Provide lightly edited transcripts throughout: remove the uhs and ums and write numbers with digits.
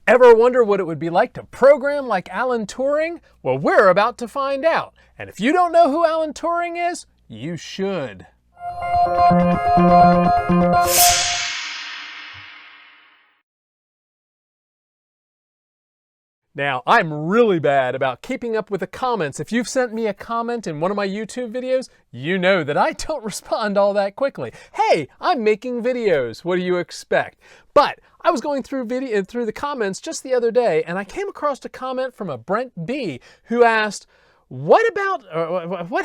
Ever wonder what it would be like to program like Alan Turing? Well, we're about to find out. And if you don't know who Alan Turing is, you should. Now, I'm really bad about keeping up with the comments. If you've sent me a comment in one of my YouTube videos, you know that I don't respond all that quickly. Hey, I'm making videos. What do you expect? But I was going through the comments just the other day, and I came across a comment from a Brent B who asked, what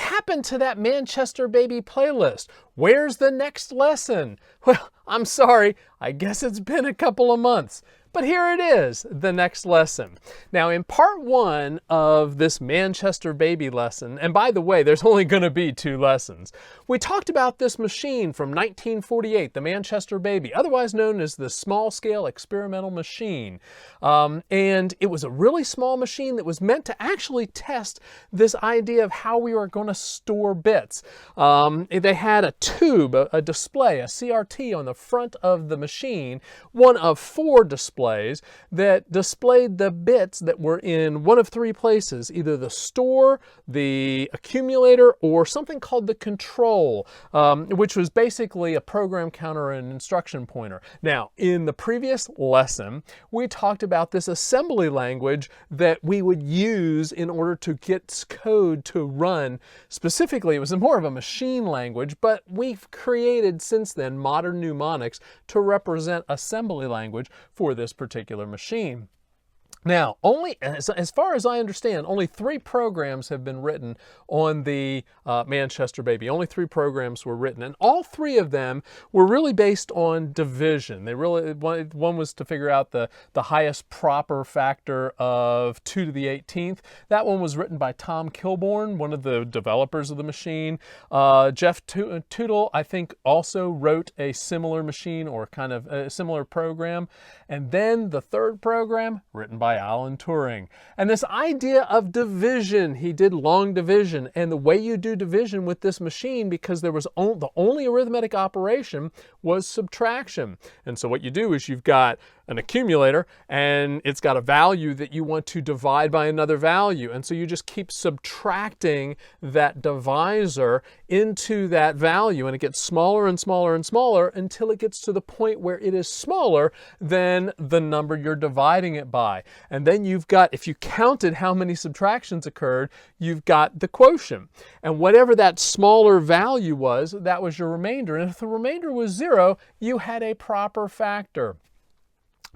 happened to that Manchester Baby playlist? Where's the next lesson? Well, I'm sorry. I guess it's been a couple of months. But here it is, the next lesson. Now, in part 1 of this Manchester Baby lesson, and by the way, there's only going to be 2 lessons, we talked about this machine from 1948, the Manchester Baby, otherwise known as the small-scale experimental machine. And it was a really small machine that was meant to actually test this idea of how we were going to store bits. They had a tube, a display, a CRT on the front of the machine, one of 4 displays that displayed the bits that were in one of 3 places, either the store, the accumulator, or something called the control, which was basically a program counter and an instruction pointer. Now, in the previous lesson, we talked about this assembly language that we would use in order to get code to run. Specifically, it was more of a machine language, but we've created since then modern mnemonics to represent assembly language for this particular machine. Now, as far as I understand, only 3 programs have been written on the Manchester Baby. Only 3 programs were written, and all 3 of them were really based on division. One was to figure out the highest proper factor of 2 to the 18th. That one was written by Tom Kilborn, one of the developers of the machine. Jeff Tootle, I think, also wrote a similar machine or kind of a similar program. And then the 3rd program, written by Alan Turing. And this idea of division, he did long division. And the way you do division with this machine, because there was the only arithmetic operation was subtraction. And so what you do is you've got an accumulator and it's got a value that you want to divide by another value. And so you just keep subtracting that divisor into that value, and it gets smaller and smaller and smaller until it gets to the point where it is smaller than the number you're dividing it by. And then you've got, if you counted how many subtractions occurred, you've got the quotient. And whatever that smaller value was, that was your remainder. And if the remainder was 0, you had a proper factor.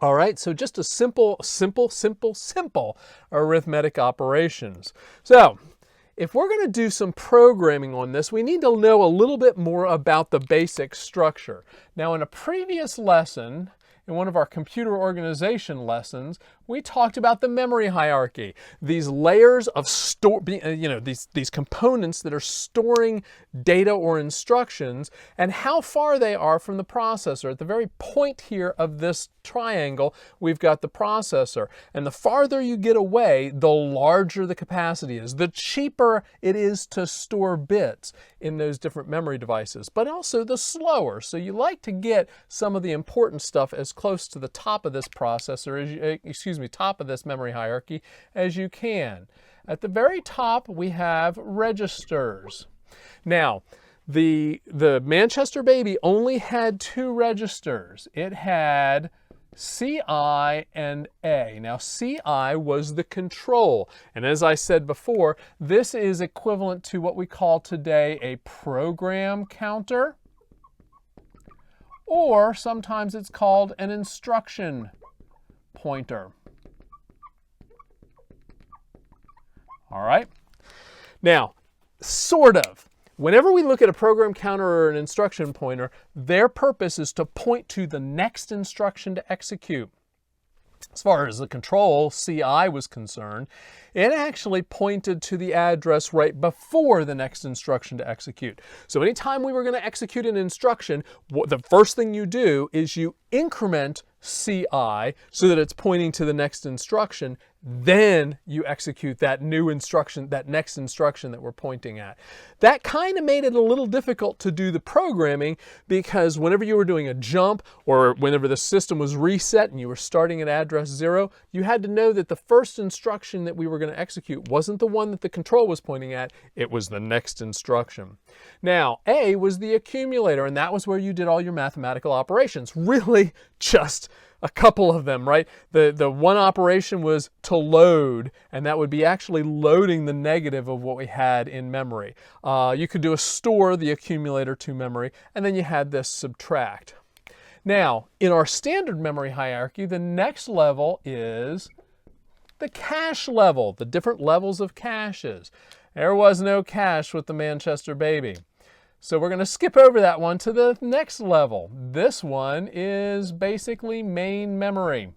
All right, so just a simple arithmetic operations. So if we're going to do some programming on this, we need to know a little bit more about the basic structure. Now, in a previous lesson, in one of our computer organization lessons, we talked about the memory hierarchy. These layers of these components that are storing data or instructions, and how far they are from the processor. At the very point here of this triangle, we've got the processor. And the farther you get away, the larger the capacity is. The cheaper it is to store bits in those different memory devices, but also the slower. So you like to get some of the important stuff as close to the top of this processor, top of this memory hierarchy as you can. At the very top, we have registers. Now, the Manchester Baby only had 2 registers. It had CI and A. Now, CI was the control. And as I said before, this is equivalent to what we call today a program counter, or sometimes it's called an instruction pointer. All right. Now, sort of. Whenever we look at a program counter or an instruction pointer, their purpose is to point to the next instruction to execute. As far as the control, CI, was concerned, it actually pointed to the address right before the next instruction to execute. So anytime we were going to execute an instruction, the first thing you do is you increment CI so that it's pointing to the next instruction, Then you execute that new instruction, that next instruction that we're pointing at. That kind of made it a little difficult to do the programming, because whenever you were doing a jump or whenever the system was reset and you were starting at address 0, you had to know that the first instruction that we were going to execute wasn't the one that the control was pointing at, it was the next instruction. Now, A was the accumulator, and that was where you did all your mathematical operations. Really just a couple of them, right? The one operation was to load, and that would be actually loading the negative of what we had in memory. You could do a store the accumulator to memory, and then you had this subtract. Now, in our standard memory hierarchy, the next level is the cache level, the different levels of caches. There was no cache with the Manchester baby. So we're going to skip over that one to the next level. This one is basically main memory.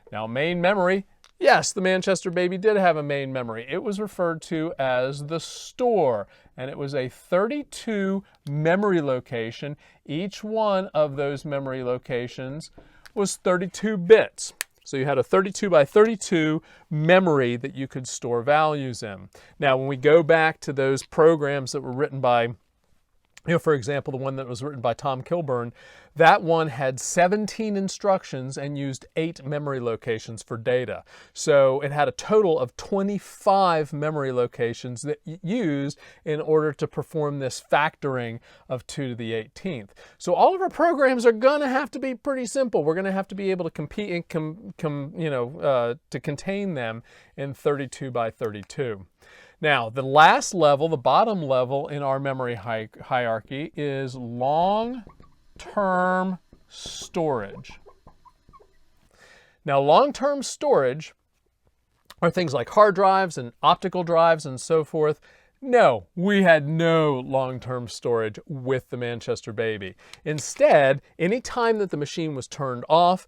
Now, main memory, yes, the Manchester baby did have a main memory. It was referred to as the store, and it was a 32 memory location. Each one of those memory locations was 32 bits. So you had a 32 by 32 memory that you could store values in. Now, when we go back to those programs that were written by, for example, the one that was written by Tom Kilburn, that one had 17 instructions and used 8 memory locations for data. So it had a total of 25 memory locations that it used in order to perform this factoring of 2 to the 18th. So all of our programs are going to have to be pretty simple. We're going to have to be able to compete and to contain them in 32 by 32. Now, the last level, the bottom level in our memory hierarchy is long-term storage. Now, long-term storage are things like hard drives and optical drives and so forth. No, we had no long-term storage with the Manchester baby. Instead, any time that the machine was turned off,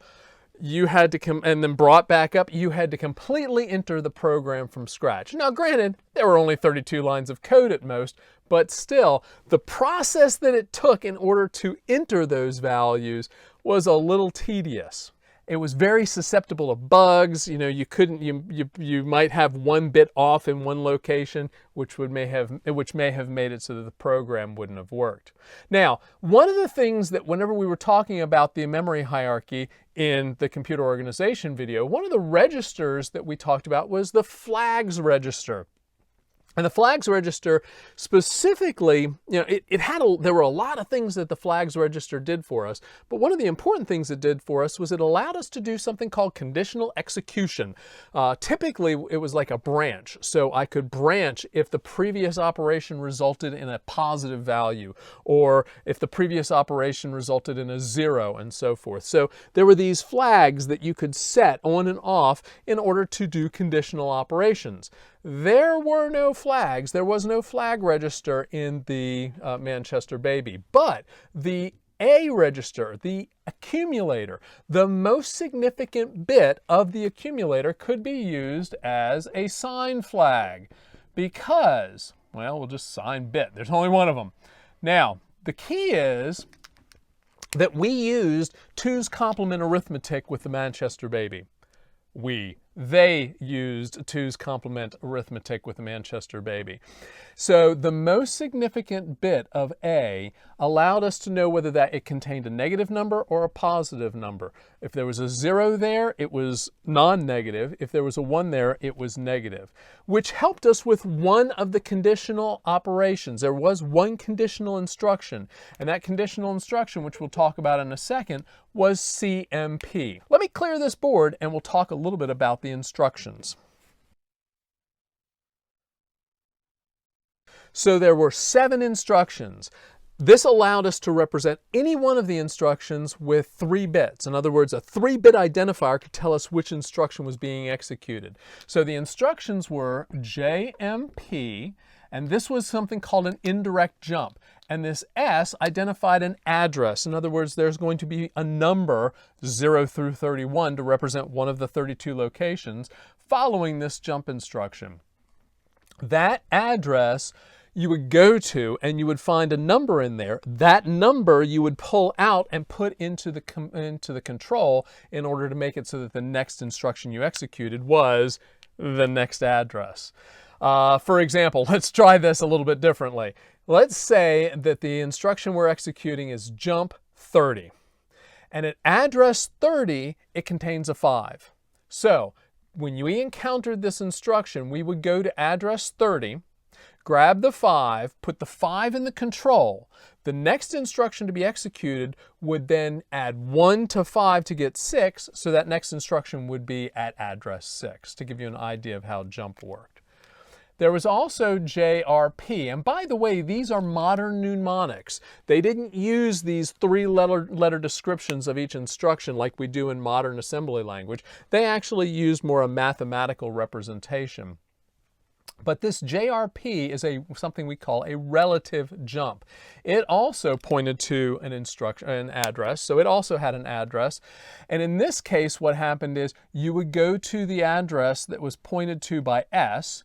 you had to come and then brought back up, you had to completely enter the program from scratch. Now, granted, there were only 32 lines of code at most, but still, the process that it took in order to enter those values was a little tedious. It was very susceptible of bugs. You might have one bit off in one location, which may have made it so that the program wouldn't have worked. Now, one of the things that whenever we were talking about the memory hierarchy in the computer organization video, one of the registers that we talked about was the flags register. And the flags register specifically, there were a lot of things that the flags register did for us, but one of the important things it did for us was it allowed us to do something called conditional execution. Typically, it was like a branch. So I could branch if the previous operation resulted in a positive value, or if the previous operation resulted in a 0, and so forth. So there were these flags that you could set on and off in order to do conditional operations. There were no flags. There was no flag register in the Manchester baby, but the A register, the accumulator, the most significant bit of the accumulator could be used as a sign flag because, well, we'll just sign bit. There's only one of them. Now, the key is that we used 2's complement arithmetic with the Manchester baby. They used 2's complement arithmetic with the Manchester baby. So the most significant bit of A allowed us to know whether it contained a negative number or a positive number. If there was a 0 there, it was non-negative. If there was a 1 there, it was negative, which helped us with one of the conditional operations. There was one conditional instruction, and that conditional instruction, which we'll talk about in a second, was CMP. Let me clear this board and we'll talk a little bit about the instructions. So there were 7 instructions. This allowed us to represent any one of the instructions with 3 bits. In other words, a 3-bit identifier could tell us which instruction was being executed. So the instructions were JMP, and this was something called an indirect jump. And this S identified an address. In other words, there's going to be a number 0 through 31 to represent one of the 32 locations following this jump instruction. That address you would go to and you would find a number in there. That number you would pull out and put into the control in order to make it so that the next instruction you executed was the next address. For example, let's try this a little bit differently. Let's say that the instruction we're executing is jump 30. And at address 30, it contains a 5. So when we encountered this instruction, we would go to address 30, grab the 5, put the 5 in the control. The next instruction to be executed would then add 1 to 5 to get 6, so that next instruction would be at address 6, to give you an idea of how jump worked. There was also JRP, and by the way, these are modern mnemonics. They didn't use these 3-letter descriptions of each instruction like we do in modern assembly language. They actually used more a mathematical representation. But this JRP is something we call a relative jump. It also pointed to an address, so it also had an address. And in this case, what happened is you would go to the address that was pointed to by S,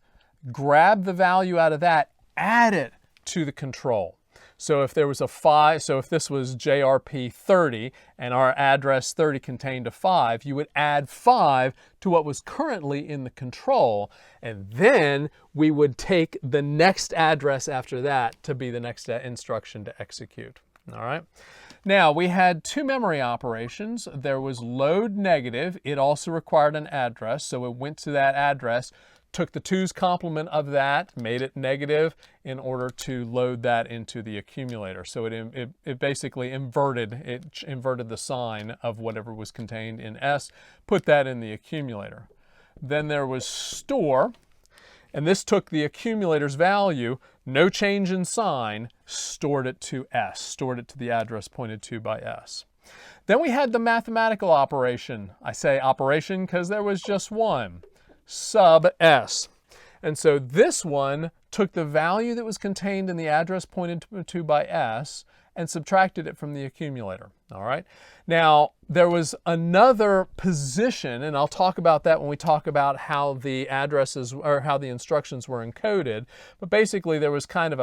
grab the value out of that, add it to the control. So if there was a 5, so if this was JRP 30 and our address 30 contained a 5, you would add 5 to what was currently in the control, and then we would take the next address after that to be the next instruction to execute. All right. Now we had 2 memory operations. There was load negative. It also required an address, so it went to that address, took the 2's complement of that, made it negative in order to load that into the accumulator. So it basically inverted the sign of whatever was contained in S, put that in the accumulator. Then there was store, and this took the accumulator's value, no change in sign, stored it to S, stored it to the address pointed to by S. Then we had the mathematical operation. I say operation because there was just one. Sub S. And so this one took the value that was contained in the address pointed to by S and subtracted it from the accumulator. All right. Now there was another position, and I'll talk about that when we talk about how the addresses or how the instructions were encoded. But basically there was kind of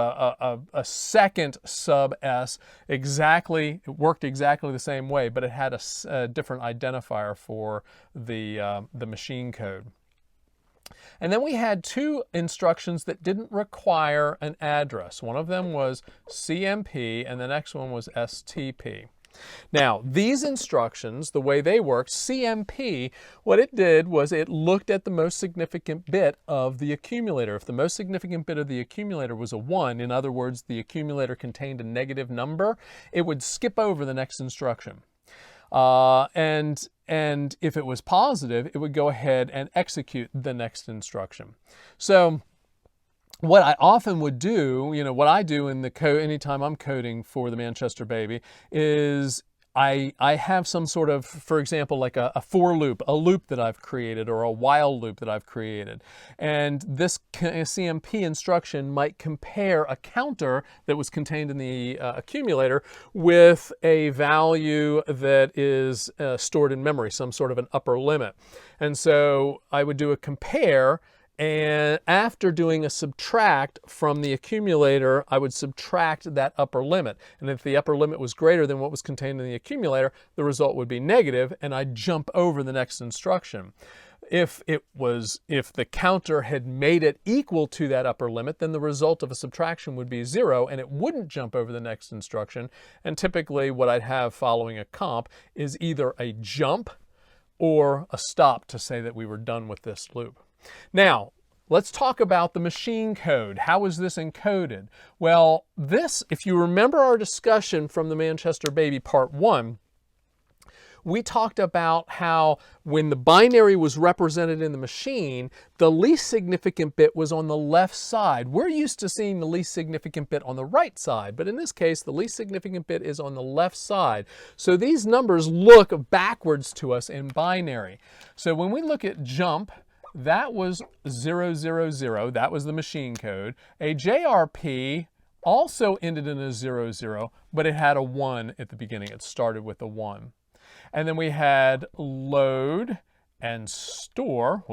a second sub S. It worked exactly the same way, but it had a different identifier for the machine code. And then we had 2 instructions that didn't require an address. One of them was CMP and the next one was STP. Now, these instructions, the way they worked, CMP, what it did was it looked at the most significant bit of the accumulator. If the most significant bit of the accumulator was a 1, in other words, the accumulator contained a negative number, it would skip over the next instruction. And if it was positive, it would go ahead and execute the next instruction. So what I often would do, what I do in the code anytime I'm coding for the Manchester Baby is I have some sort of, for example, like a for loop, a loop that I've created or a while loop that I've created. And this CMP instruction might compare a counter that was contained in the accumulator with a value that is stored in memory, some sort of an upper limit. And so I would do a compare, and after doing a subtract from the accumulator, I would subtract that upper limit. And if the upper limit was greater than what was contained in the accumulator, the result would be negative, and I'd jump over the next instruction. If the counter had made it equal to that upper limit, then the result of a subtraction would be 0, and it wouldn't jump over the next instruction. And typically what I'd have following a comp is either a jump or a stop to say that we were done with this loop. Now, let's talk about the machine code. How is this encoded? Well, this, if you remember our discussion from the Manchester Baby Part 1, we talked about how when the binary was represented in the machine, the least significant bit was on the left side. We're used to seeing the least significant bit on the right side, but in this case, the least significant bit is on the left side. So these numbers look backwards to us in binary. So when we look at jump, that was 000, that was the machine code. A JRP also ended in a 00, but it had a 1 at the beginning. It started with a 1. And then we had load and store,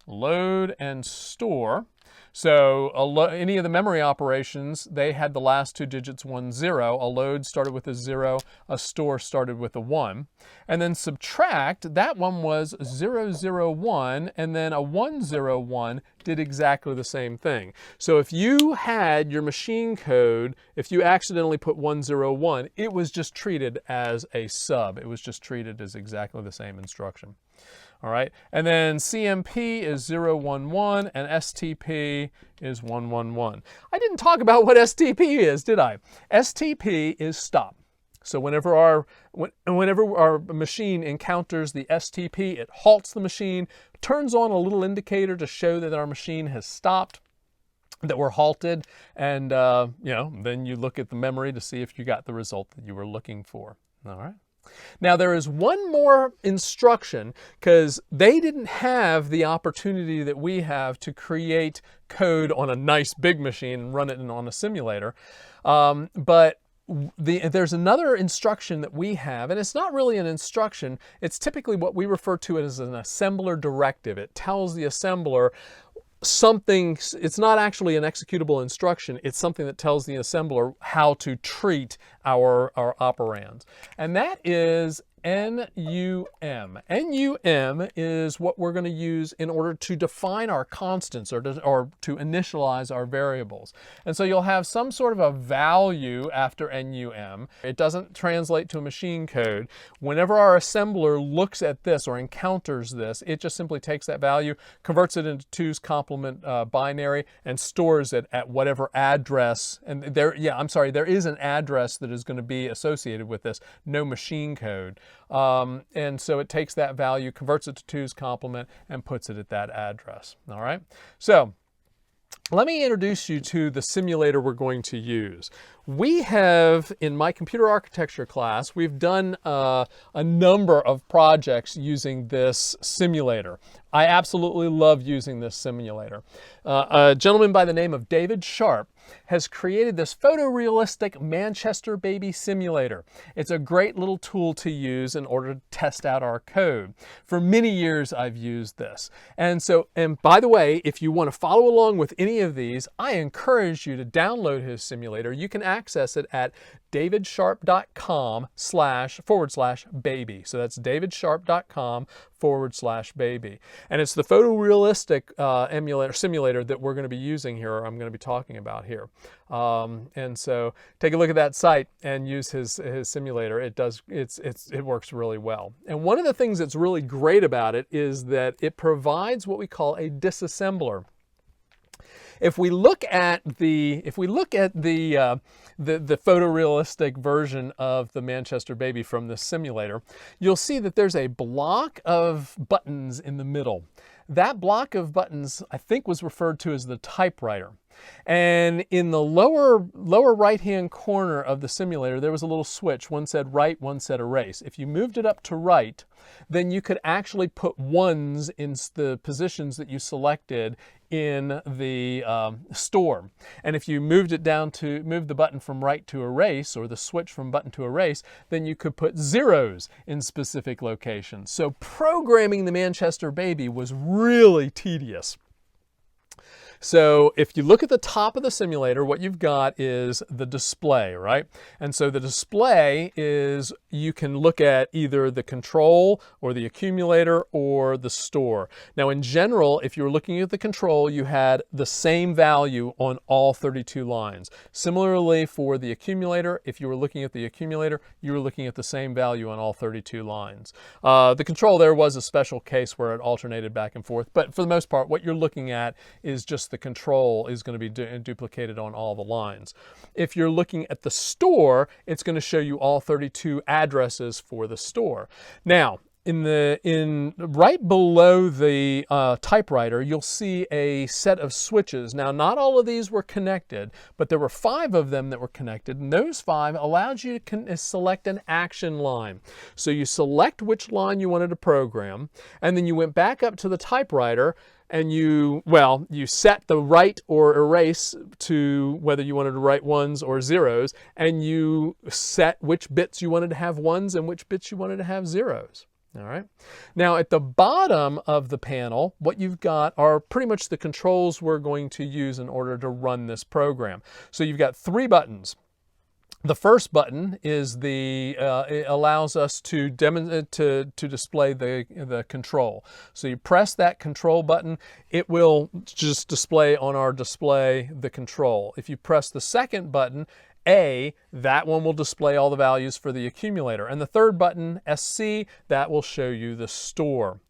load and store. So any of the memory operations, they had the last two digits 1, 0. A load started with a 0, a store started with a 1. And then subtract, that one was 0, 0, 1, and then a 1, 0, 1 did exactly the same thing. So if you had your machine code, if you accidentally put 1, 0, 1, it was just treated as a sub. It was just treated as exactly the same instruction. All right, and then CMP is 0, 1, 1, and STP is 1, 1, 1. I didn't talk about what STP is, did I? STP is stop. So whenever our machine encounters the STP, it halts the machine, turns on a little indicator to show that our machine has stopped, that we're halted, and then you look at the memory to see if you got the result that you were looking for. All right. Now there is one more instruction, because they didn't have the opportunity that we have to create code on a nice big machine and run it on a simulator. But there's another instruction that we have, and it's not really an instruction. It's typically what we refer to as an assembler directive. It tells the assembler something. It's not actually an executable instruction. It's something that tells the assembler how to treat our operands. And that is NUM. NUM is what we're going to use in order to define our constants or to initialize our variables. And so you'll have some sort of a value after NUM. It doesn't translate to a machine code. Whenever our assembler looks at this or encounters this, it just simply takes that value, converts it into 2's complement binary, and stores it at whatever address. And there is an address that is going to be associated with this, no machine code. And so it takes that value, converts it to 2's complement, and puts it at that address. All right. So let me introduce you to the simulator we're going to use. We have, in my computer architecture class, we've done a number of projects using this simulator. I absolutely love using this simulator. A gentleman by the name of David Sharp has created this photorealistic Manchester baby simulator. It's a great little tool to use in order to test out our code. For many years I've used this. And by the way, if you want to follow along with any of these, I encourage you to download his simulator. You can access it at davidsharp.com//baby. So that's davidsharp.com/baby. And it's the photorealistic simulator that we're going to be using here, or I'm going to be talking about here. And so take a look at that site and use his simulator. It works really well. And one of the things that's really great about it is that it provides what we call a disassembler. If we look at the photorealistic version of the Manchester baby from the simulator, you'll see that there's a block of buttons in the middle. That block of buttons, I think, was referred to as the typewriter. And in the lower right-hand corner of the simulator, there was a little switch. One said write, one said erase. If you moved it up to write, then you could actually put ones in the positions that you selected in the store. And if you moved the button from write to erase, or the switch from button to erase, then you could put zeros in specific locations. So programming the Manchester baby was really tedious. So if you look at the top of the simulator, what you've got is the display, right? And so the display is, you can look at either the control or the accumulator or the store. Now in general, if you were looking at the control, you had the same value on all 32 lines. Similarly for the accumulator, if you were looking at the accumulator, you were looking at the same value on all 32 lines. The control there was a special case where it alternated back and forth, but for the most part, what you're looking at is just the control is going to be duplicated on all the lines. If you're looking at the store, it's going to show you all 32 addresses for the store. Now, right below the typewriter, you'll see a set of switches. Now, not all of these were connected, but there were 5 of them that were connected, and those 5 allowed you to select an action line. So you select which line you wanted to program, and then you went back up to the typewriter, and you set the write or erase to whether you wanted to write ones or zeros, and you set which bits you wanted to have ones and which bits you wanted to have zeros. All right. Now at the bottom of the panel, what you've got are pretty much the controls we're going to use in order to run this program. So you've got 3 buttons. The first button is it allows us to display the control. So you press that control button, it will just display on our display the control. If you press the second button, A, that one will display all the values for the accumulator. And the third button, SC, that will show you the store.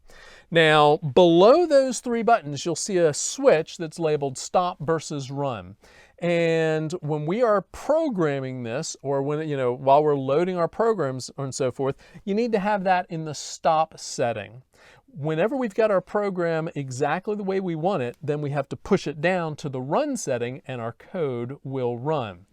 Now, below those 3 buttons, you'll see a switch that's labeled stop versus run. And when we are programming this, or when, while we're loading our programs and so forth, you need to have that in the stop setting. Whenever we've got our program exactly the way we want it, then we have to push it down to the run setting and our code will run.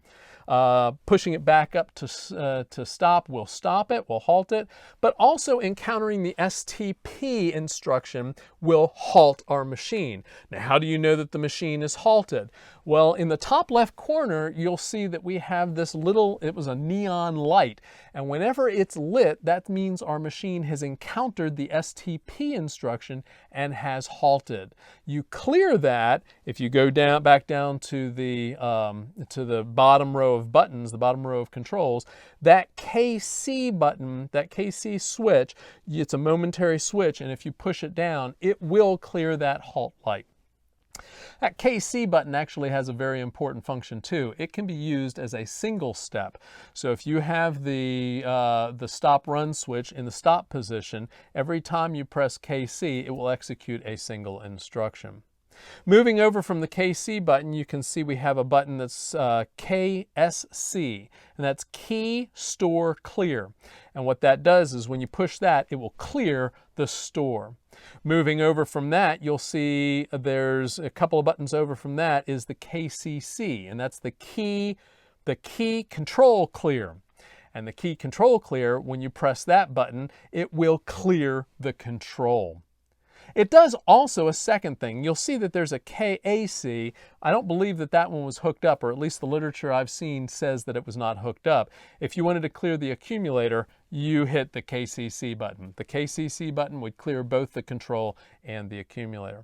Pushing it back up to stop will stop it, will halt it, but also encountering the STP instruction will halt our machine. Now, how do you know that the machine is halted? Well, in the top left corner, you'll see that we have this it was a neon light, and whenever it's lit, that means our machine has encountered the STP instruction and has halted. You clear that if you go back down to the bottom row of buttons, the bottom row of controls. That KC button, that KC switch, it's a momentary switch, and if you push it down, it will clear that halt light. That KC button actually has a very important function too. It can be used as a single step. So if you have the stop run switch in the stop position, every time you press KC, it will execute a single instruction. Moving over from the KC button, you can see we have a button that's KSC, and that's Key Store Clear. And what that does is when you push that, it will clear the store. Moving over from that, you'll see there's a couple of buttons over from that is the KCC, and that's the key control clear. And the key control clear, when you press that button, it will clear the control. It does also a second thing. You'll see that there's a KAC. I don't believe that one was hooked up, or at least the literature I've seen says that it was not hooked up. If you wanted to clear the accumulator, you hit the KCC button. The KCC button would clear both the control and the accumulator.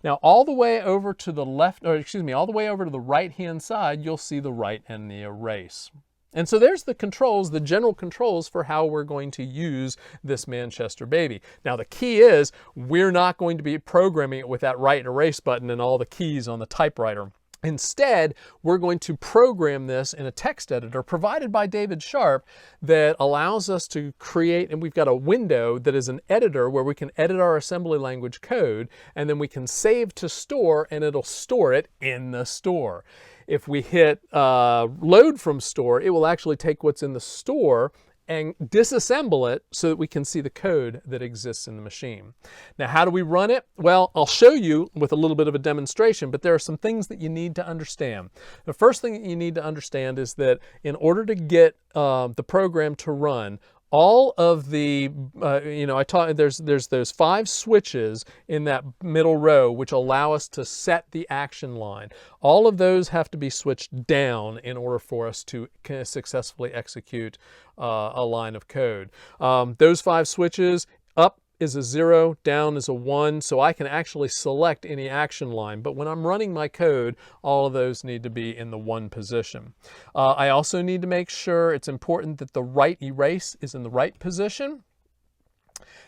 Now, all the way over to the left, all the way over to the right-hand side, you'll see the write and the erase. And so there's the controls, the general controls for how we're going to use this Manchester baby. Now the key is we're not going to be programming it with that write and erase button and all the keys on the typewriter. Instead, we're going to program this in a text editor provided by David Sharp that allows us to create, and we've got a window that is an editor where we can edit our assembly language code, and then we can save to store, and it'll store it in the store. If we hit load from store, it will actually take what's in the store and disassemble it so that we can see the code that exists in the machine. Now, how do we run it? Well, I'll show you with a little bit of a demonstration, but there are some things that you need to understand. The first thing that you need to understand is that in order to get the program to run, all of the, there's those 5 switches in that middle row which allow us to set the action line. All of those have to be switched down in order for us to successfully execute a line of code. Those 5 switches, up is a 0, down is a 1, so I can actually select any action line. But when I'm running my code, all of those need to be in the 1 position. I also need to make sure it's important that the write erase is in the right position.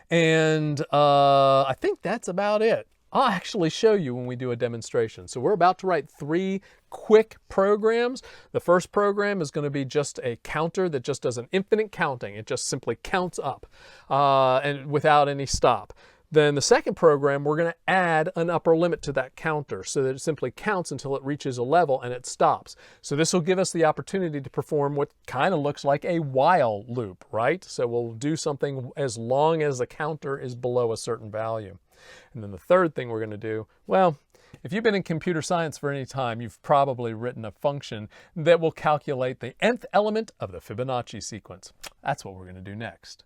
And I think that's about it. I'll actually show you when we do a demonstration. So we're about to write 3 quick programs. The first program is going to be just a counter that just does an infinite counting. It just simply counts up and without any stop. Then the second program, we're going to add an upper limit to that counter so that it simply counts until it reaches a level and it stops. So this will give us the opportunity to perform what kind of looks like a while loop, right? So we'll do something as long as the counter is below a certain value. And then the third thing we're going to do, well, if you've been in computer science for any time, you've probably written a function that will calculate the nth element of the Fibonacci sequence. That's what we're going to do next.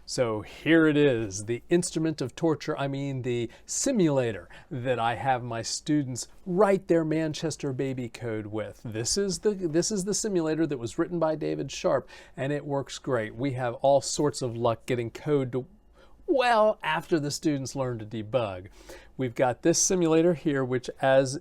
So here it is, the instrument of torture, I mean the simulator that I have my students write their Manchester baby code with. This is the simulator that was written by David Sharp, and it works great. We have all sorts of luck getting code to well after the students learn to debug. We've got this simulator here, which as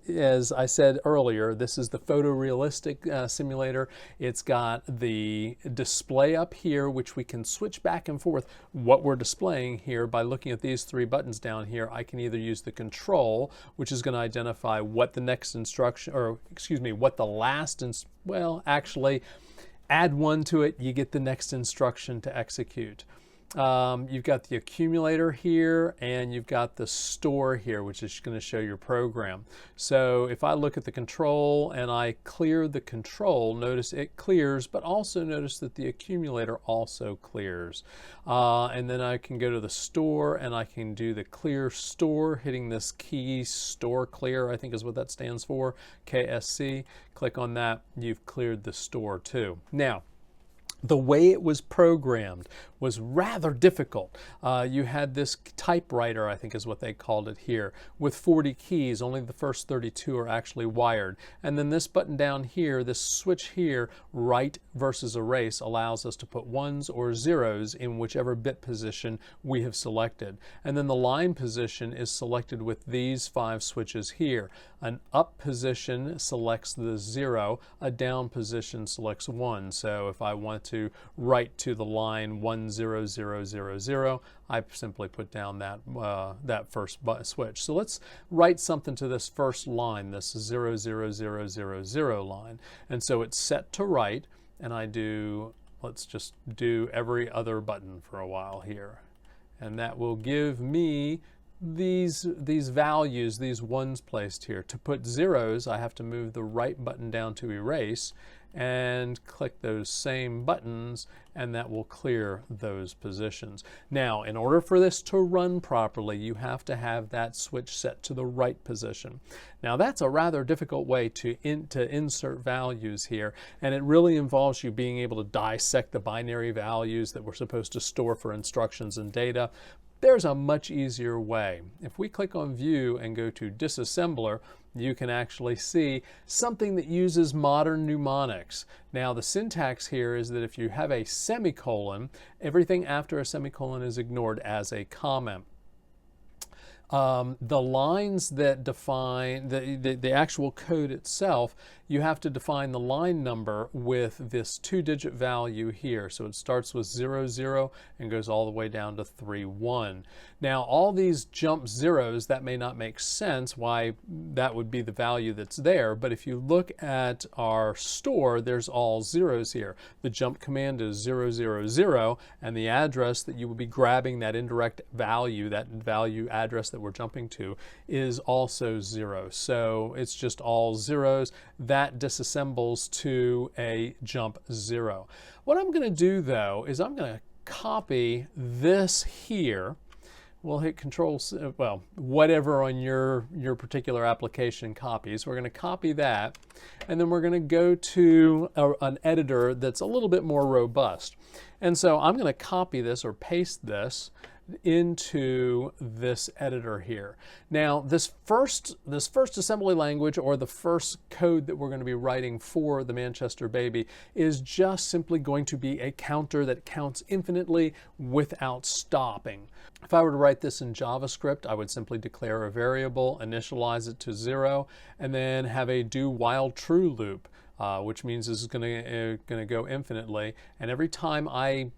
I said earlier, this is the photorealistic simulator. It's got the display up here, which we can switch back and forth what we're displaying here by looking at these three buttons down here. I can either use the control, which is going to identify what the next instruction, or excuse me, what the last, well, actually, add one to it, you get the next instruction to execute. You've got the accumulator here, and you've got the store here, which is going to show your program. So if I look at the control and I clear the control, notice it clears, but also notice that the accumulator also clears. And then I can go to the store and I can do the clear store, hitting this key, store clear, I think is what that stands for, KSC. Click on that, you've cleared the store too. Now, the way it was programmed was rather difficult. You had this typewriter, I think is what they called it here, with 40 keys. Only the first 32 are actually wired. And then this button down here, this switch here, write versus erase, allows us to put ones or zeros in whichever bit position we have selected. And then the line position is selected with these 5 switches here. An up position selects the 0, a down position selects 1. So if I want to write to the line 10000, I simply put down that first switch. So let's write something to this first line, this 00000 line. And so it's set to write, and I do, let's just do every other button for a while here. And that will give me these values, these ones placed here. To put zeros, I have to move the right button down to erase and click those same buttons, and that will clear those positions. Now, in order for this to run properly, you have to have that switch set to the right position. Now, that's a rather difficult way to insert values here, and it really involves you being able to dissect the binary values that we're supposed to store for instructions and data. There's a much easier way. If we click on View and go to Disassembler, you can actually see something that uses modern mnemonics. Now, the syntax here is that if you have a semicolon, everything after a semicolon is ignored as a comment. The lines that define the actual code itself, you have to define the line number with this 2-digit value here. So it starts with 00 and goes all the way down to 31. Now, all these jump zeros, that may not make sense why that would be the value that's there, but if you look at our store, there's all zeros here. The jump command is 000, and the address that you will be grabbing, that indirect value, that value address that we're jumping to, is also 0. So it's just all zeros. That disassembles to a jump 0. What I'm going to do though is I'm going to copy this here. We'll hit Control, well, whatever on your particular application copies. We're going to copy that, and then we're going to go to an editor that's a little bit more robust. And so I'm going to copy this or paste this into this editor here. Now, this first assembly language, or the first code that we're going to be writing for the Manchester baby, is just simply going to be a counter that counts infinitely without stopping. If I were to write this in JavaScript, I would simply declare a variable, initialize it to 0, and then have a do while true loop. Which means this is going to go infinitely, and every time I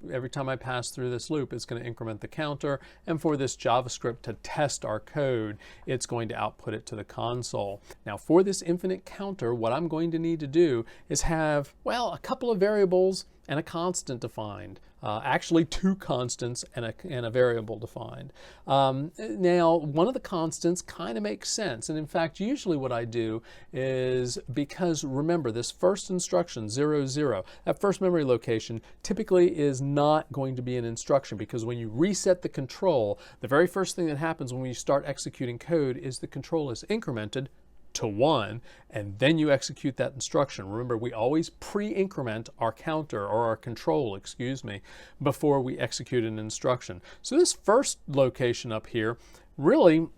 pass through this loop, it's going to increment the counter, and for this JavaScript to test our code, it's going to output it to the console. Now, for this infinite counter, what I'm going to need to do is have, well, a couple of variables and a constant defined. Actually 2 constants and a variable defined. Now, one of the constants kind of makes sense, and in fact, usually what I do is, because remember, this first instruction, 00, that first memory location typically is not going to be an instruction, because when you reset the control, the very first thing that happens when you start executing code is the control is incremented to 1, and then you execute that instruction. Remember, we always pre-increment our counter, or our control, excuse me, before we execute an instruction. So this first location up here, really,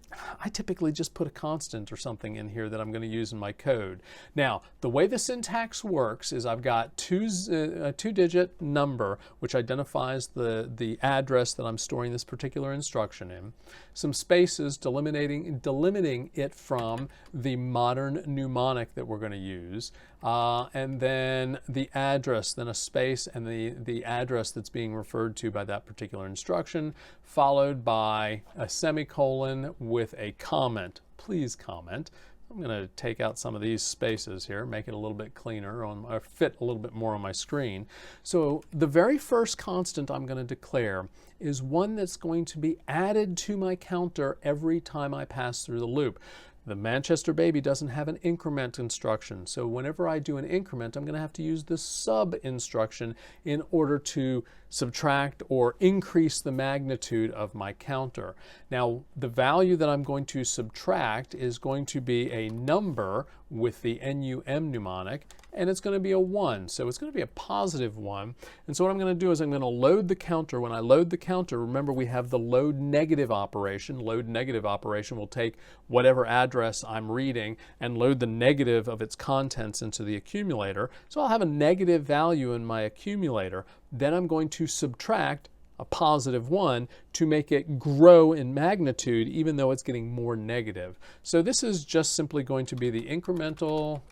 I typically just put a constant or something in here that I'm going to use in my code. Now, the way the syntax works is I've got a two-digit number which identifies the address that I'm storing this particular instruction in, some spaces delimiting it from the modern mnemonic that we're going to use, and then the address, then a space, and the address that's being referred to by that particular instruction, followed by a semicolon with a comment. Please comment. I'm going to take out some of these spaces here, make it a little bit cleaner, or fit a little bit more on my screen. So the very first constant I'm going to declare is one that's going to be added to my counter every time I pass through the loop. The Manchester Baby doesn't have an increment instruction, so whenever I do an increment, I'm going to have to use the sub instruction in order to subtract or increase the magnitude of my counter. Now, the value that I'm going to subtract is going to be a number with the NUM mnemonic, and it's going to be a 1, so it's going to be a positive 1. And so what I'm going to do is I'm going to load the counter. When I load the counter, remember we have the load negative operation. Load negative operation will take whatever address I'm reading and load the negative of its contents into the accumulator. So I'll have a negative value in my accumulator. Then I'm going to subtract a positive 1 to make it grow in magnitude even though it's getting more negative. So this is just simply going to be the incremental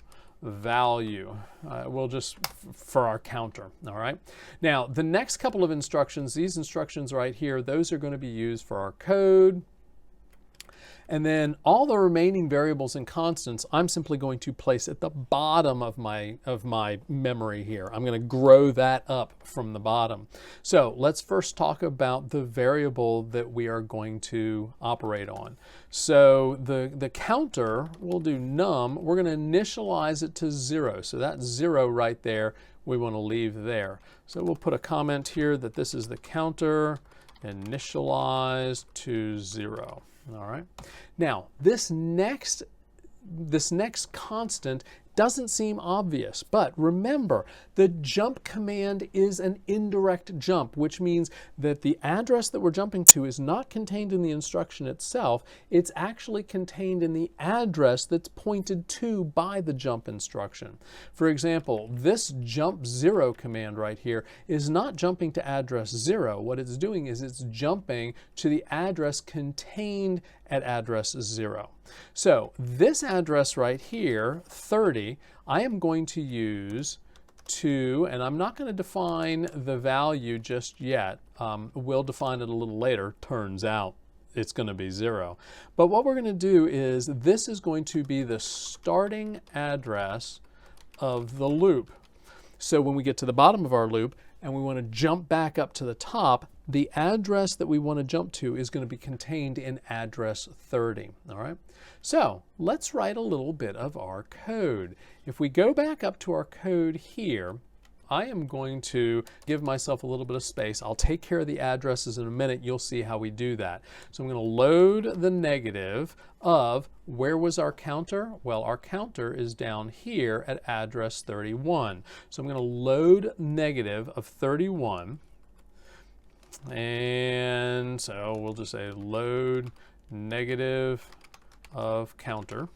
value. We'll just for our counter, all right? Now, the next couple of instructions, these instructions right here, those are going to be used for our code. And then all the remaining variables and constants, I'm simply going to place at the bottom of my memory here. I'm going to grow that up from the bottom. So let's first talk about the variable that we are going to operate on. So the counter, we'll do num. We're going to initialize it to 0. So that 0 right there, we want to leave there. So we'll put a comment here that this is the counter initialized to 0. All right. Now, this next constant doesn't seem obvious, but remember, the jump command is an indirect jump, which means that the address that we're jumping to is not contained in the instruction itself. It's actually contained in the address that's pointed to by the jump instruction. For example, this jump 0 command right here is not jumping to address 0. What it's doing is it's jumping to the address contained at address 0. So this address right here, 30, I am going to use to, and I'm not going to define the value just yet. We'll define it a little later. Turns out it's going to be 0. But what we're going to do is this is going to be the starting address of the loop. So when we get to the bottom of our loop and we want to jump back up to the top, the address that we want to jump to is going to be contained in address 30. All right. So let's write a little bit of our code. If we go back up to our code here, I am going to give myself a little bit of space. I'll take care of the addresses in a minute. You'll see how we do that. So I'm going to load the negative of, where was our counter? Well, our counter is down here at address 31. So I'm going to load negative of 31. And so we'll just say load negative of counter.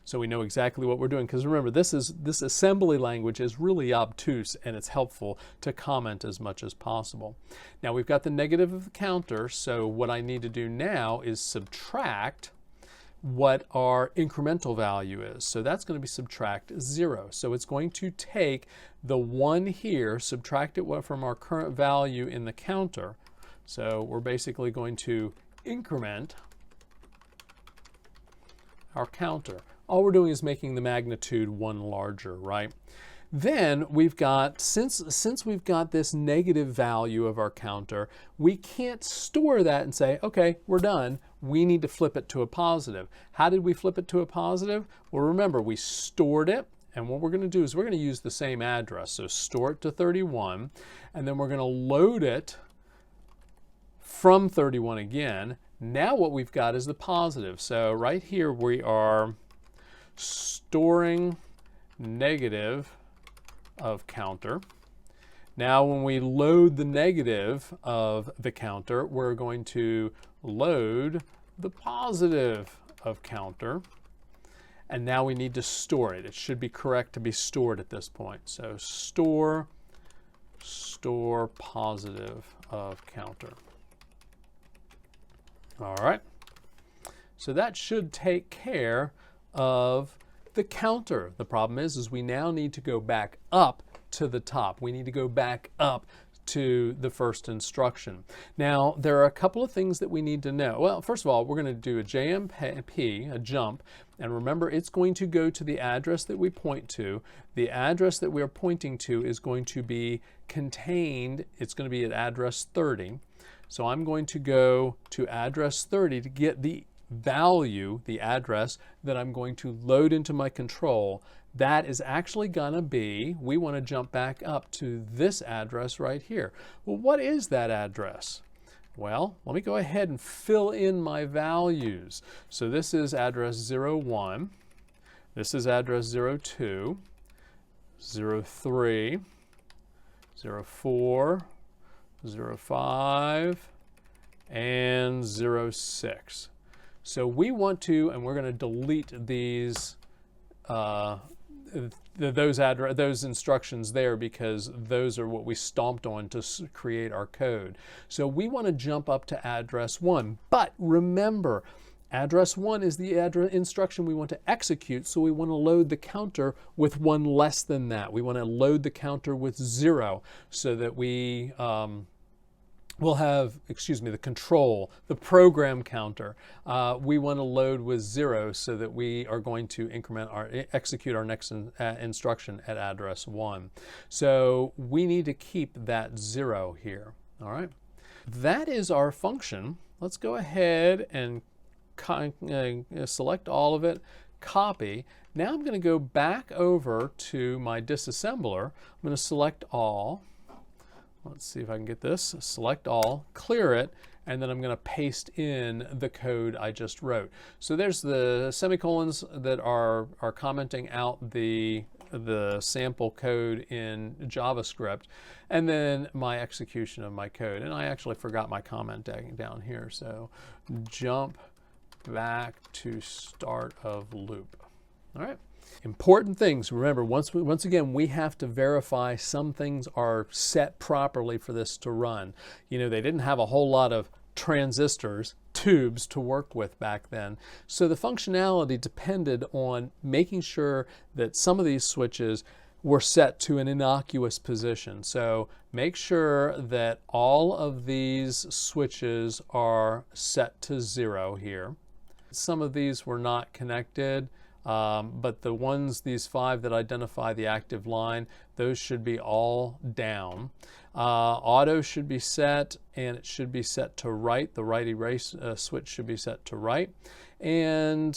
So we know exactly what we're doing, because remember, this assembly language is really obtuse, and it's helpful to comment as much as possible. Now we've got the negative of the counter, so what I need to do now is subtract what our incremental value is. So that's going to be subtract 0. So it's going to take the 1 here, subtract it from our current value in the counter. So we're basically going to increment our counter. All we're doing is making the magnitude 1 larger, right? Then we've got, since we've got this negative value of our counter, we can't store that and say, okay, we're done. We need to flip it to a positive. How did we flip it to a positive? Well, remember, we stored it, and what we're going to do is we're going to use the same address. So store it to 31, and then we're going to load it from 31 again. Now what we've got is the positive. So right here we are storing negative of counter. Now when we load the negative of the counter, we're going to load the positive of counter. And now we need to store it. It should be correct to be stored at this point. So store positive of counter. All right. So that should take care of the counter. The problem is we now need to go back up to the top. We need to go back up to the first instruction. Now, there are a couple of things that we need to know. Well, first of all, we're going to do a JMP, a jump, and remember it's going to go to the address that we point to. The address that we're pointing to is going to be contained, it's going to be at address 30. So I'm going to go to address 30 to get the value, the address that I'm going to load into my control. That is actually going to be, we want to jump back up to this address right here. Well, what is that address? Well, let me go ahead and fill in my values. So this is address 01, this is address 02, 03, 04, 05, and 06. So we want to, and we're going to delete these those instructions there because those are what we stomped on to create our code. So we want to jump up to address 1. But remember, address 1 is the instruction we want to execute, so we want to load the counter with 1 less than that. We want to load the counter with 0 so that we we'll have, the control, the program counter. We want to load with 0 so that we are going to execute our next instruction at address 1. So we need to keep that 0 here, all right? That is our function. Let's go ahead and select all of it, copy. Now I'm going to go back over to my disassembler. I'm going to select all. Let's see if I can get this. Select all, clear it, and then I'm going to paste in the code I just wrote. So there's the semicolons that are commenting out the sample code in JavaScript, and then my execution of my code. And I actually forgot my comment down here. So jump back to start of loop. All right. Important things. Remember, once again, we have to verify some things are set properly for this to run. You know, they didn't have a whole lot of transistors, tubes to work with back then. So the functionality depended on making sure that some of these switches were set to an innocuous position. So make sure that all of these switches are set to 0 here. Some of these were not connected. But the ones, these 5 that identify the active line, those should be all down. Auto should be set, and it should be set to right. The right erase switch should be set to right. And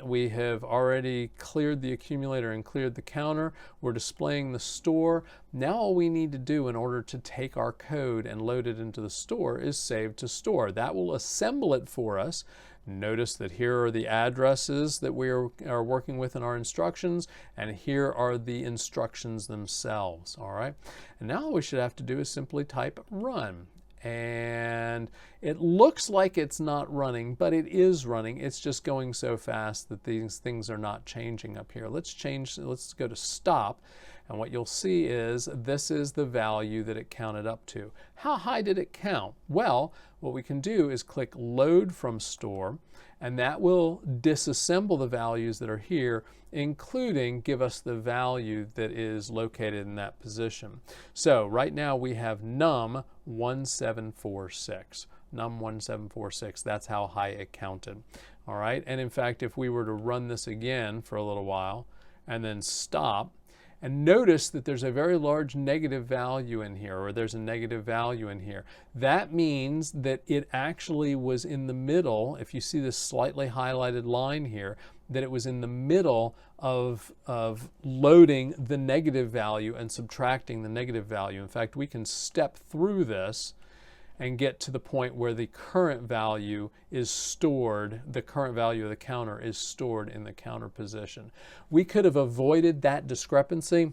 we have already cleared the accumulator and cleared the counter. We're displaying the store. Now all we need to do in order to take our code and load it into the store is save to store. That will assemble it for us. Notice that here are the addresses that we are working with in our instructions, and here are the instructions themselves, all right? And now all we should have to do is simply type run. And it looks like it's not running, but it is running. It's just going so fast that these things are not changing up here. Let's go to stop. And what you'll see is this is the value that it counted up to. How high did it count? Well, what we can do is click load from store, and that will disassemble the values that are here, including give us the value that is located in that position. So right now we have num 1746. Num 1746, that's how high it counted. All right, and in fact, if we were to run this again for a little while and then stop, and notice that there's a very large negative value in here, or there's a negative value in here. That means that it actually was in the middle, if you see this slightly highlighted line here, that it was in the middle of loading the negative value and subtracting the negative value. In fact, we can step through this and get to the point where the current value is stored, the current value of the counter is stored in the counter position. We could have avoided that discrepancy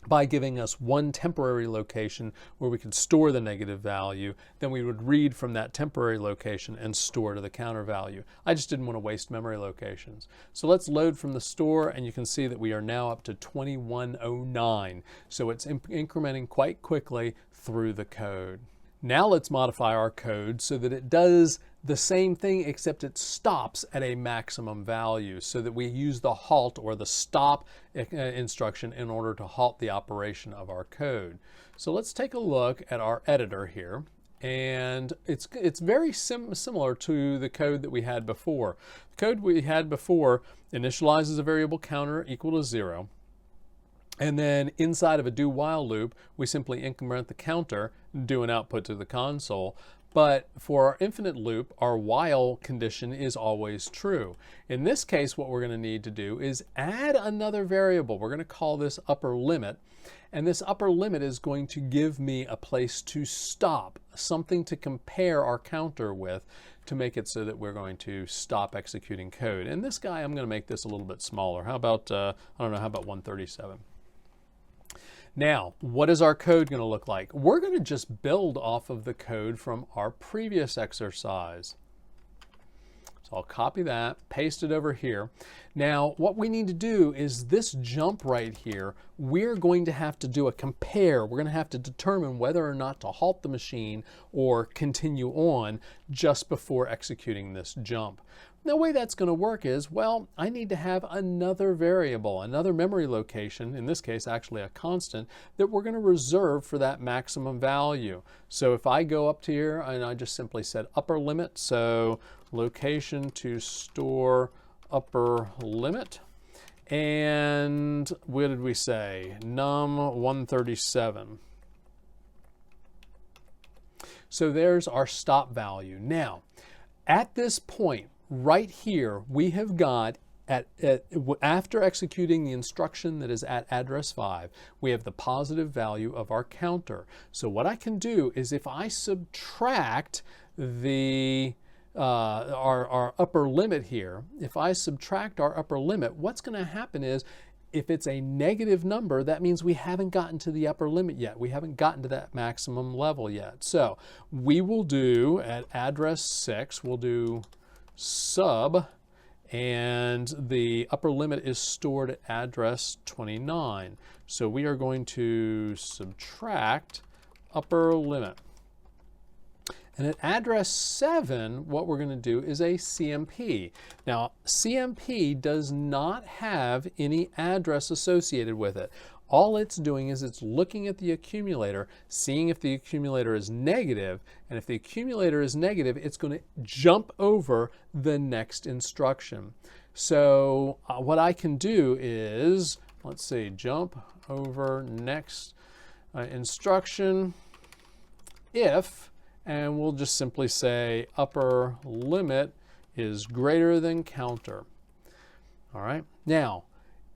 by giving us one temporary location where we could store the negative value. Then we would read from that temporary location and store to the counter value. I just didn't want to waste memory locations. So let's load from the store, and you can see that we are now up to 2109. So it's incrementing quite quickly through the code. Now let's modify our code so that it does the same thing, except it stops at a maximum value, so that we use the halt or the stop instruction in order to halt the operation of our code. So let's take a look at our editor here, and it's very similar to the code that we had before. The code we had before initializes a variable counter equal to 0. And then inside of a do while loop, we simply increment the counter, do an output to the console. But for our infinite loop, our while condition is always true. In this case, what we're going to need to do is add another variable. We're going to call this upper limit. And this upper limit is going to give me a place to stop, something to compare our counter with to make it so that we're going to stop executing code. And this guy, I'm going to make this a little bit smaller. How about, I don't know, how about 137? Now, what is our code going to look like? We're going to just build off of the code from our previous exercise. So I'll copy that, paste it over here. Now, what we need to do is this jump right here, we're going to have to do a compare. We're going to have to determine whether or not to halt the machine or continue on just before executing this jump. The way that's going to work is, well, I need to have another variable, another memory location, in this case actually a constant, that we're going to reserve for that maximum value. So if I go up to here and I just simply said upper limit, so location to store upper limit, and what did we say? Num 137. So there's our stop value. Now, at this point, right here, we have got, after executing the instruction that is at address 5, we have the positive value of our counter. So what I can do is if I subtract our upper limit here, if I subtract our upper limit, what's going to happen is, if it's a negative number, that means we haven't gotten to the upper limit yet. We haven't gotten to that maximum level yet. So we will do, at address 6, we'll do sub, and the upper limit is stored at address 29. So we are going to subtract upper limit. And at address 7, what we're going to do is a CMP. Now, CMP does not have any address associated with it. All it's doing is it's looking at the accumulator, seeing if the accumulator is negative, and if the accumulator is negative, it's going to jump over the next instruction. So what I can do is, let's see, jump over next instruction if, and we'll just simply say upper limit is greater than counter. All right, now,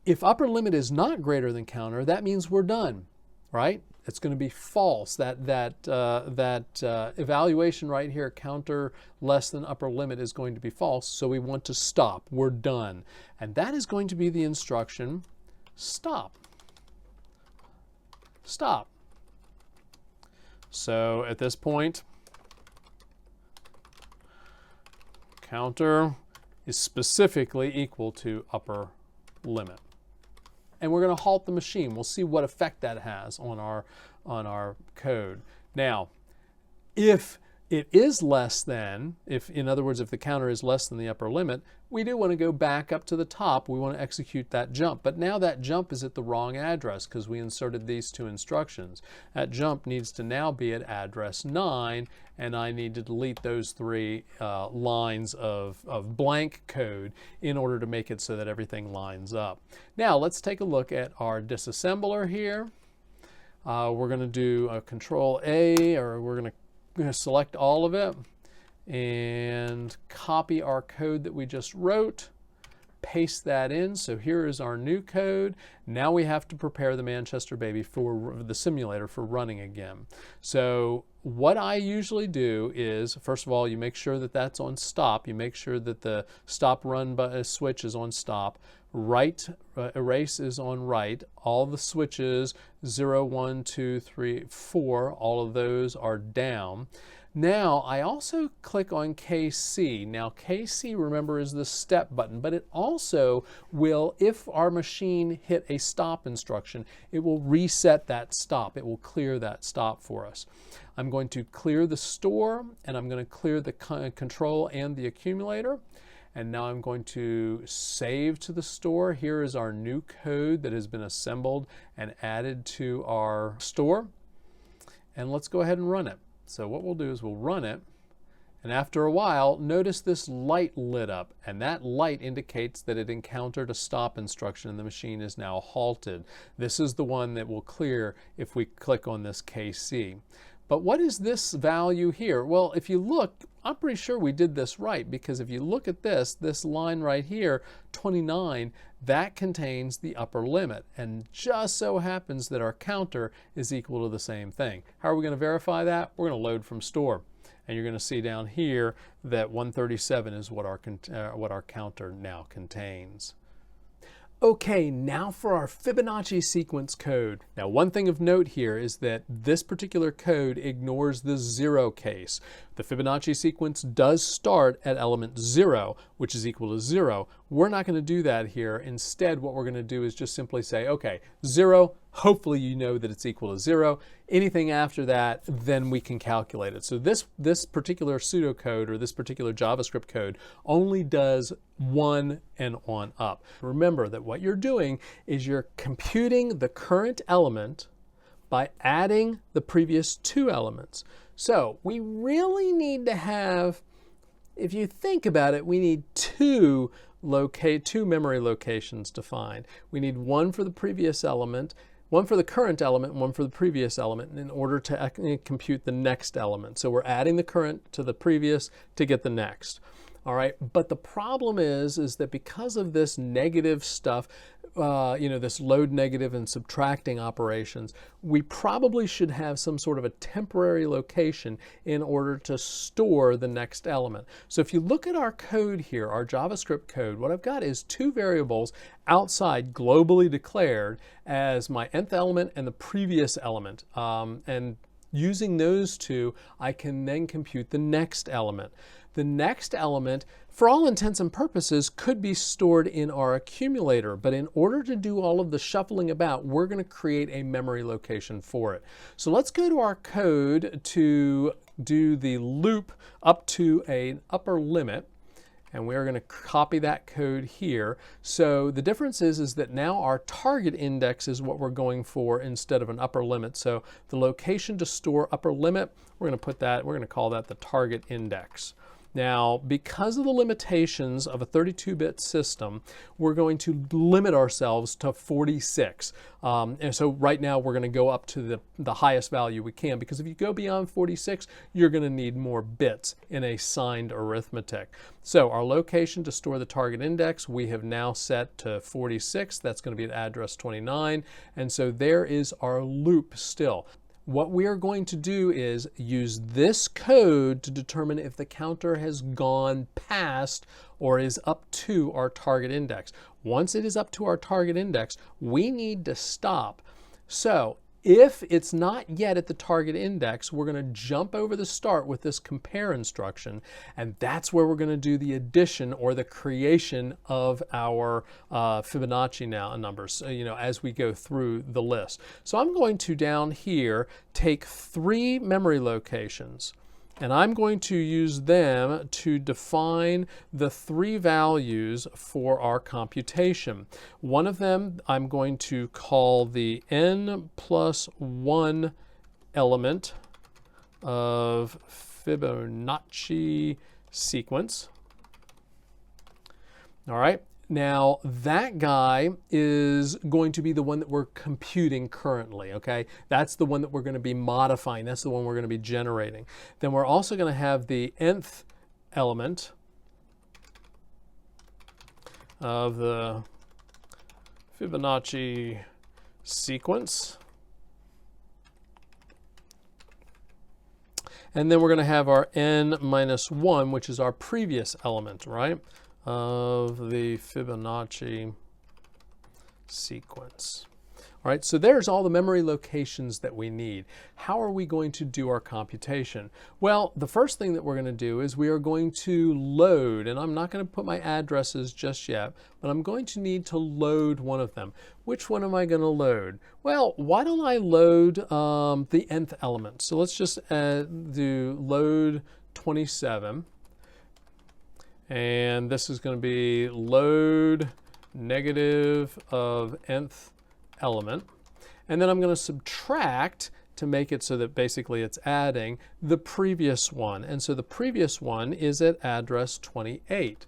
if upper limit is not greater than counter, that means we're done, right? It's going to be false. That evaluation right here, counter less than upper limit, is going to be false. So we want to stop. We're done. And that is going to be the instruction stop. Stop. So at this point, counter is specifically equal to upper limit. And we're going to halt the machine. We'll see what effect that has on our code. Now, if it is less than, in other words, if the counter is less than the upper limit, we do want to go back up to the top. We want to execute that jump. But now that jump is at the wrong address because we inserted these two instructions. That jump needs to now be at address 9, and I need to delete those 3 lines of blank code in order to make it so that everything lines up. Now let's take a look at our disassembler here. We're going to do a Control A, or we're going to select all of it and copy our code that we just wrote, paste that in. So here is our new code. Now we have to prepare the Manchester baby for the simulator for running again. So what I usually do is, first of all, you make sure that that's on stop. You make sure that the stop run switch is on stop. Erase is on right. All the switches 0, 1, 2, 3, 4, all of those are down. Now I also click on KC. Now KC, remember, is the step button, but it also will, if our machine hit a stop instruction, it will reset that stop. It will clear that stop for us. I'm going to clear the store, and I'm going to clear the control and the accumulator. And now I'm going to save to the store. Here is our new code that has been assembled and added to our store. And let's go ahead and run it. So what we'll do is we'll run it. And after a while, notice this light lit up. And that light indicates that it encountered a stop instruction and the machine is now halted. This is the one that will clear if we click on this KC. But what is this value here? Well, if you look, I'm pretty sure we did this right, because if you look at this line right here, 29, that contains the upper limit. And just so happens that our counter is equal to the same thing. How are we going to verify that? We're going to load from store. And you're going to see down here that 137 is what our counter now contains. Okay, now for our Fibonacci sequence code. Now, one thing of note here is that this particular code ignores the 0 case. The Fibonacci sequence does start at element 0, which is equal to 0. We're not going to do that here. Instead, what we're going to do is just simply say, okay, 0, hopefully you know that it's equal to 0. Anything after that, then we can calculate it. So this particular pseudocode, or this particular JavaScript code, only does 1 and on up. Remember that what you're doing is you're computing the current element by adding the previous 2 elements. So we really need to have, if you think about it, we need two memory locations defined. We need one for the previous element, one for the current element, and one for the previous element in order to compute the next element. So we're adding the current to the previous to get the next. All right, but the problem is that because of this negative stuff, this load negative and subtracting operations, we probably should have some sort of a temporary location in order to store the next element. So if you look at our code here, our JavaScript code, what I've got is 2 variables outside globally declared as my nth element and the previous element. And using those 2, I can then compute the next element. The next element, for all intents and purposes, could be stored in our accumulator, but in order to do all of the shuffling about, we're going to create a memory location for it. So let's go to our code to do the loop up to an upper limit, and we're going to copy that code here. So the difference is that now our target index is what we're going for instead of an upper limit. So the location to store upper limit, we're going to call that the target index. Now, because of the limitations of a 32-bit system, we're going to limit ourselves to 46. And so right now we're going to go up to the highest value we can, because if you go beyond 46, you're going to need more bits in a signed arithmetic. So our location to store the target index, we have now set to 46. That's going to be at address 29. And so there is our loop still. What we are going to do is use this code to determine if the counter has gone past or is up to our target index. Once it is up to our target index, we need to stop. So if it's not yet at the target index, we're going to jump over the start with this compare instruction, and that's where we're going to do the addition or the creation of our Fibonacci numbers, as we go through the list. So I'm going to, down here, take 3 memory locations, and I'm going to use them to define the 3 values for our computation. One of them I'm going to call the n+1 element of Fibonacci sequence. All right. Now, that guy is going to be the one that we're computing currently, okay? That's the one that we're going to be modifying. That's the one we're going to be generating. Then we're also going to have the nth element of the Fibonacci sequence. And then we're going to have our n minus 1, which is our previous element, right, of the Fibonacci sequence. All right, so there's all the memory locations that we need. How are we going to do our computation? Well, the first thing that we're going to do is we are going to load, and I'm not going to put my addresses just yet, but I'm going to need to load one of them. Which one am I going to load? Well, why don't I load the nth element? So let's just do load 27. And this is going to be load negative of nth element. And then I'm going to subtract to make it so that basically it's adding the previous one. And so the previous one is at address 28.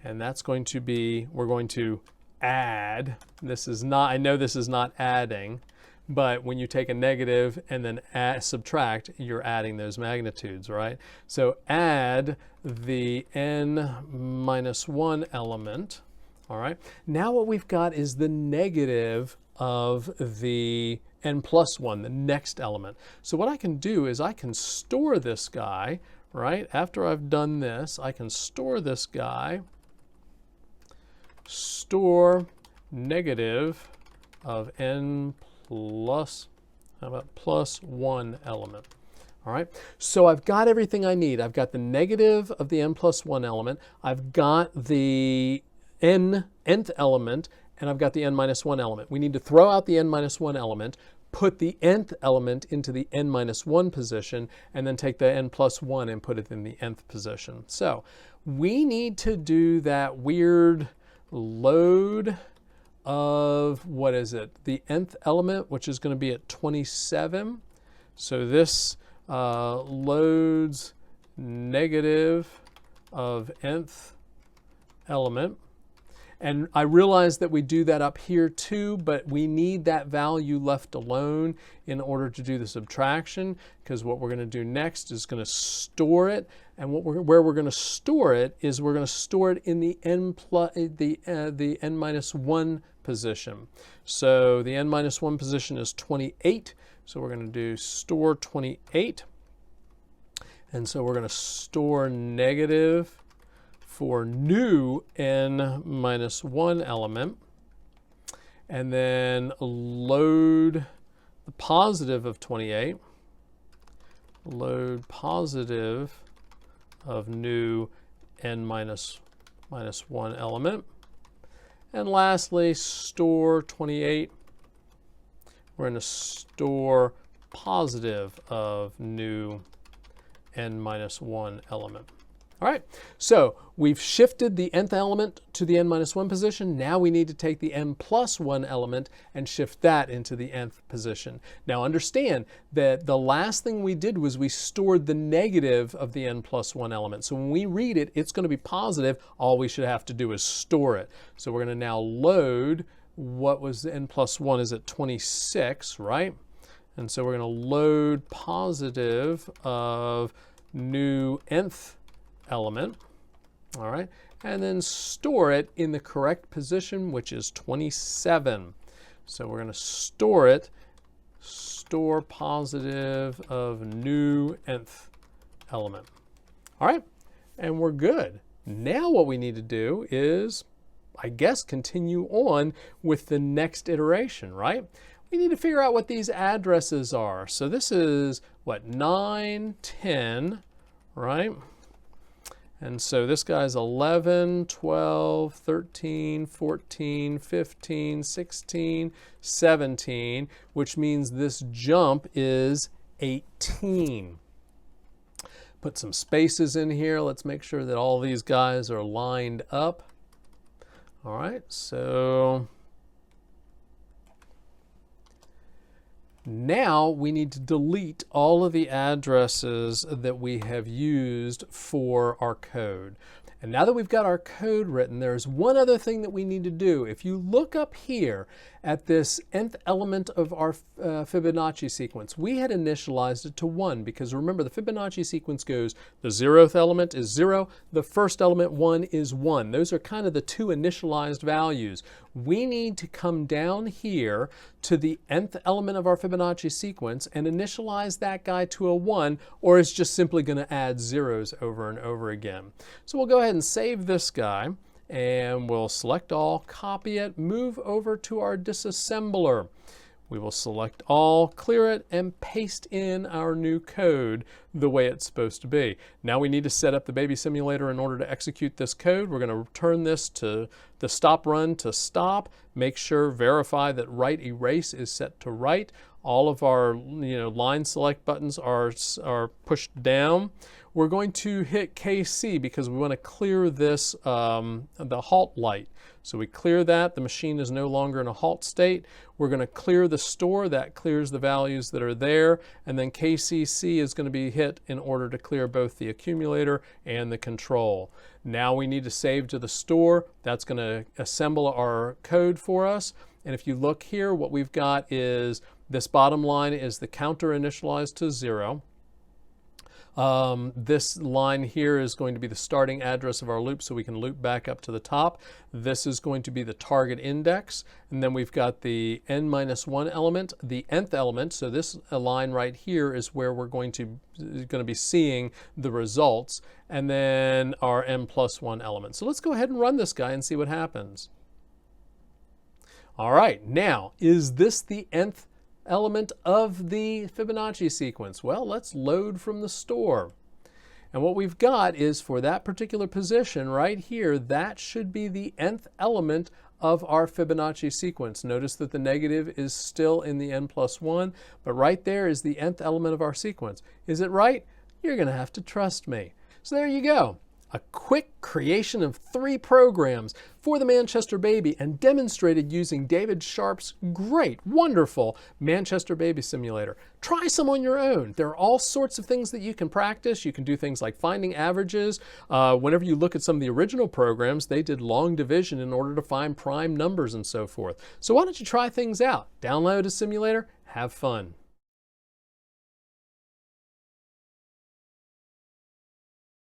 And that's going to be, we're going to add. This is not, I know this is not adding, but when you take a negative and then subtract, you're adding those magnitudes, right? So add the n minus 1 element. All right, now what we've got is the negative of the n plus 1, the next element. So what I can do is I can store this guy, right? After I've done this, I can store this guy, store negative of n plus, how about plus 1 element. All right, so I've got everything I need. I've got the negative of the n plus 1 element. I've got the nth element, and I've got the n minus 1 element. We need to throw out the n minus 1 element, put the nth element into the n minus 1 position, and then take the n plus 1 and put it in the nth position. So we need to do that weird load of, what is it, the nth element, which is going to be at 27. So this loads negative of nth element. And I realize that we do that up here too, but we need that value left alone in order to do the subtraction, because what we're going to do next is going to store it. And where we're going to store it is we're going to store it in the n minus 1 position. So the n minus 1 position is 28. So we're going to do store 28. And so we're going to store negative for new n minus 1 element, and then load the positive of 28, load positive of new n minus 1 element, and lastly store 28. We're going to store positive of new n minus 1 element. All right, so we've shifted the nth element to the n minus 1 position. Now we need to take the n plus 1 element and shift that into the nth position. Now understand that the last thing we did was we stored the negative of the n plus 1 element. So when we read it, it's going to be positive. All we should have to do is store it. So we're going to now load, what was the n plus 1 is at 26, right? And so we're going to load positive of new nth element, all right, and then store it in the correct position, which is 27. So we're going to store it, store positive of new nth element. All right, and we're good. Now what we need to do is, I guess, continue on with the next iteration, right? We need to figure out what these addresses are. So this is, what, 9, 10, right? And so this guy's 11, 12, 13, 14, 15, 16, 17, which means this jump is 18. Put some spaces in here. Let's make sure that all these guys are lined up. All right, so now we need to delete all of the addresses that we have used for our code. And now that we've got our code written, there's one other thing that we need to do. If you look up here at this nth element of our Fibonacci sequence, we had initialized it to 1 because remember the Fibonacci sequence goes the 0th element is 0, the first element 1 is 1. Those are kind of the two initialized values. We need to come down here to the nth element of our Fibonacci sequence and initialize that guy to a 1, or it's just simply going to add zeros over and over again. So we'll go ahead and save this guy, and we'll select all, copy it, move over to our disassembler. We will select all, clear it, and paste in our new code the way it's supposed to be. Now we need to set up the baby simulator in order to execute this code. We're going to turn this to the stop run to stop. Make sure, verify that right erase is set to right. All of our line select buttons are pushed down. We're going to hit KC because we want to clear this, the halt light. So we clear that, the machine is no longer in a halt state. We're going to clear the store, that clears the values that are there, and then KCC is going to be hit in order to clear both the accumulator and the control. Now we need to save to the store. That's going to assemble our code for us. And if you look here, what we've got is this bottom line is the counter initialized to 0. This line here is going to be the starting address of our loop, so we can loop back up to the top. This is going to be the target index, and then we've got the n-1 element, the nth element. So this line right here is where we're going to be seeing the results, and then our n+1 element. So let's go ahead and run this guy and see what happens. All right, now is this the nth element of the Fibonacci sequence? Well, let's load from the store. And what we've got is for that particular position right here, that should be the nth element of our Fibonacci sequence. Notice that the negative is still in the n+1, but right there is the nth element of our sequence. Is it right? You're going to have to trust me. So there you go. A quick creation of 3 programs for the Manchester Baby and demonstrated using David Sharp's great, wonderful Manchester Baby Simulator. Try some on your own. There are all sorts of things that you can practice. You can do things like finding averages. Whenever you look at some of the original programs, they did long division in order to find prime numbers and so forth. So why don't you try things out? Download a simulator, have fun.